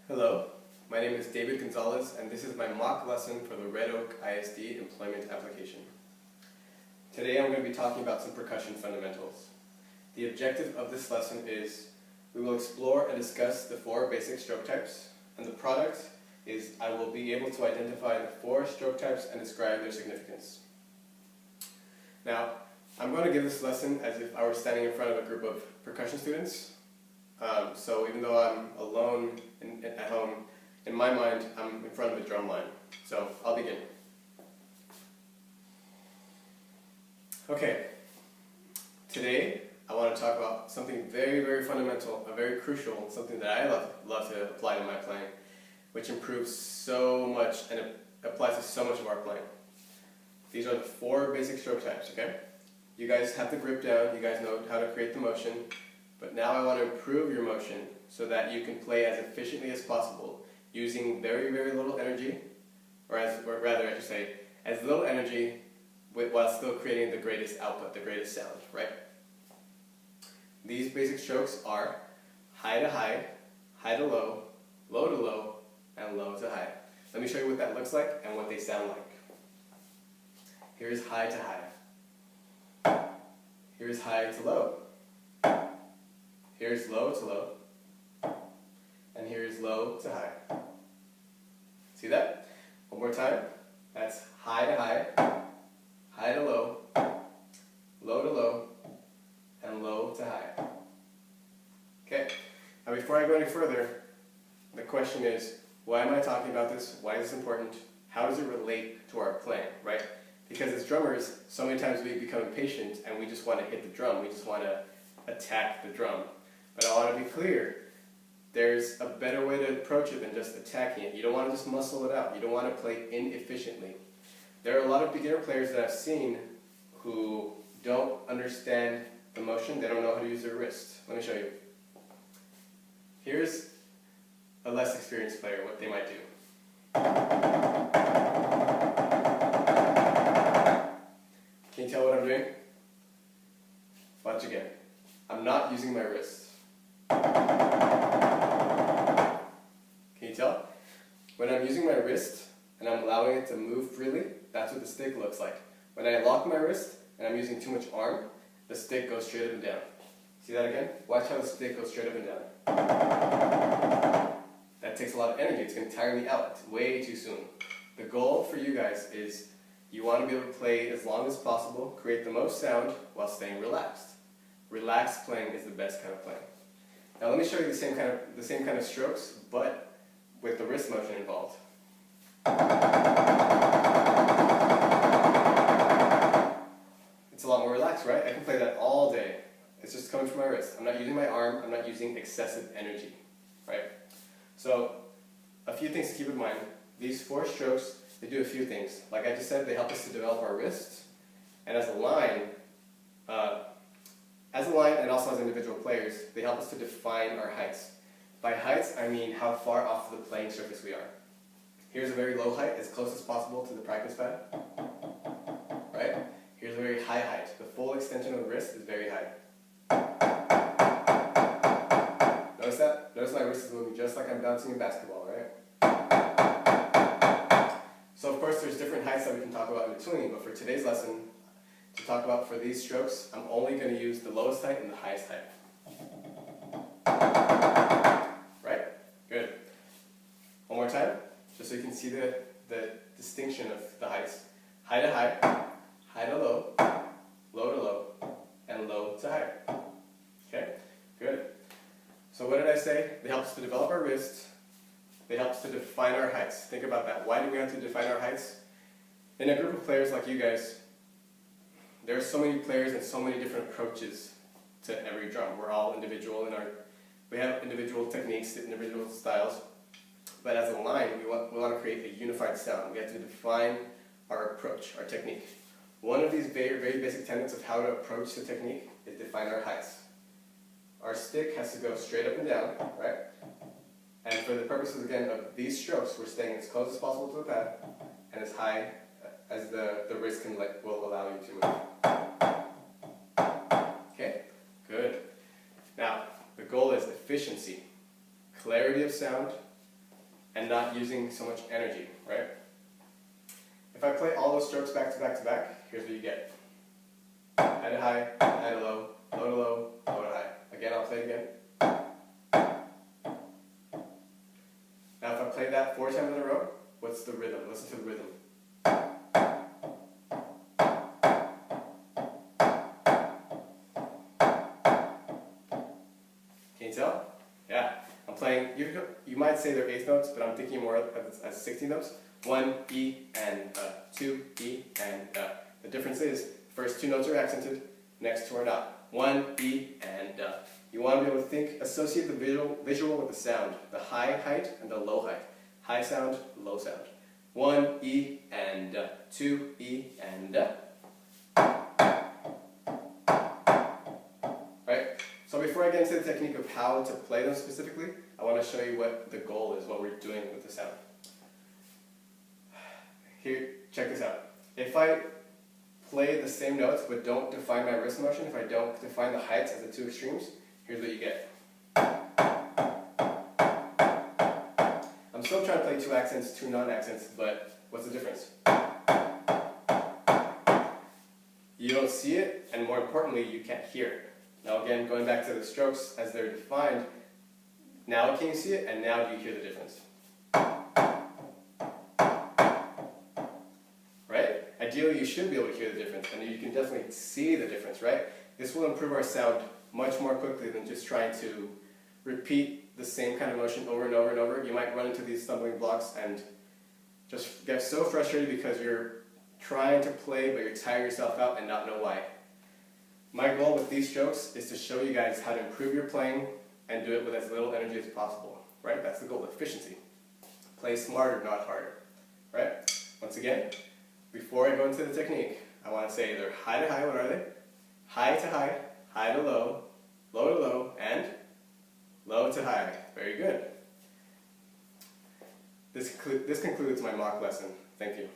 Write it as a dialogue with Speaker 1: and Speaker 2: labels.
Speaker 1: Hello, my name is David Gonzalez and this is my mock lesson for the Red Oak ISD employment application. Today I'm going to be talking about some percussion fundamentals. The objective of this lesson is we will explore and discuss the 4 basic stroke types, and the product is I will be able to identify the 4 stroke types and describe their significance. Now, I'm going to give this lesson as if I were standing in front of a group of percussion students. So even though I'm alone at home, in my mind I'm in front of a drum line. So I'll begin. Okay, today I want to talk about something very, very fundamental, very crucial, something that I love to apply to my playing, which improves so much and it applies to so much of our playing. These are the 4 basic stroke types, okay? You guys have the grip down, you guys know how to create the motion, but now I want to improve your motion so that you can play as efficiently as possible using very, very little energy, or rather I should say, as little energy while still creating the greatest output, the greatest sound, right? These basic strokes are high to high, high to low, low to low, and low to high. Let me show you what that looks like and what they sound like. Here's high to high. Here's high to low. Here's low to low. And here's low to high. See that? One more time. That's high to high, high to low, low to low, and low to high. Okay. Now before I go any further, the question is, why am I talking about this? Why is this important? How does it relate to our playing, right? Because as drummers, so many times we become impatient and we just want to hit the drum. We just want to attack the drum. But I want to be clear, there's a better way to approach it than just attacking it. You don't want to just muscle it out. You don't want to play inefficiently. There are a lot of beginner players that I've seen who don't understand the motion. They don't know how to use their wrist. Let me show you. Here's a less experienced player, what they might do. Can you tell what I'm doing? Watch again. I'm not using my wrist. Can you tell? When I'm using my wrist and I'm allowing it to move freely, that's what the stick looks like. When I lock my wrist and I'm using too much arm, the stick goes straight up and down. See that again? Watch how the stick goes straight up and down. That takes a lot of energy. It's going to tire me out way too soon. The goal for you guys is you want to be able to play as long as possible, create the most sound while staying relaxed. Relaxed playing is the best kind of playing. Now let me show you the same kind of strokes, but with the wrist motion involved. It's a lot more relaxed, right? I can play that all day. It's just coming from my wrist. I'm not using my arm, I'm not using excessive energy, right? So, a few things to keep in mind. These 4 strokes, they do a few things. Like I just said, they help us to develop our wrists, and as a line and also as individual players, they help us to define our heights. By heights, I mean how far off the playing surface we are. Here's a very low height, as close as possible to the practice pad. Right? Here's a very high height. The full extension of the wrist is very high. Notice that? Notice my wrist is moving just like I'm bouncing in basketball, right? So of course there's different heights that we can talk about in between, but for today's lesson, to talk about for these strokes, I'm only going to use the lowest height and the highest height. Right? Good. One more time, just so you can see the distinction of the heights. High to high, high to low, low to low, and low to high. Okay? Good. So what did I say? They help us to develop our wrist. They help us to define our heights. Think about that. Why do we have to define our heights? In a group of players like you guys, there are so many players and so many different approaches to every drum. We're all individual we have individual techniques, individual styles, but as a line, we want to create a unified sound. We have to define our approach, our technique. One of these very, very basic tenets of how to approach the technique is define our heights. Our stick has to go straight up and down, right? And for the purposes, again, of these strokes, we're staying as close as possible to the pad and as high as the wrist will allow you to move. Okay? Good. Now, the goal is efficiency, clarity of sound, and not using so much energy, right? If I play all those strokes back to back to back, here's what you get. High to high, high to low, low to low, low to high. Again, I'll play it again. Now if I play that 4 times in a row, what's the rhythm? Listen to the rhythm. Can you tell? Yeah. I'm playing, you might say they're eighth notes, but I'm thinking more as 16 notes. 1, E, and 2, E, and The difference is, first 2 notes are accented, next 2 are not. 1, E, and You want to be able to think, associate the visual with the sound, the high height and the low height. High sound, low sound. 1, E, and 2, E, and Right? So before I get into the technique of how to play them specifically, I want to show you what the goal is, what we're doing with the sound. Here, check this out. If I play the same notes but don't define my wrist motion, if I don't define the heights as the 2 extremes, here's what you get. I'm still trying to play 2 accents, 2 non-accents, but what's the difference? You don't see it, and more importantly, you can't hear it. Now again, going back to the strokes as they're defined, now can you see it, and now do you hear the difference? Right? Ideally, you should be able to hear the difference, and you can definitely see the difference, right? This will improve our sound much more quickly than just trying to repeat the same kind of motion over and over and over. You might run into these stumbling blocks and just get so frustrated because you're trying to play but you're tiring yourself out and not know why. My goal with these strokes is to show you guys how to improve your playing and do it with as little energy as possible, right? That's the goal, efficiency. Play smarter, not harder, right? Once again, before I go into the technique, I want to say they're high to high. What are they? High to high, high to low, low to low, and low to high. Very good. This concludes my mock lesson. Thank you.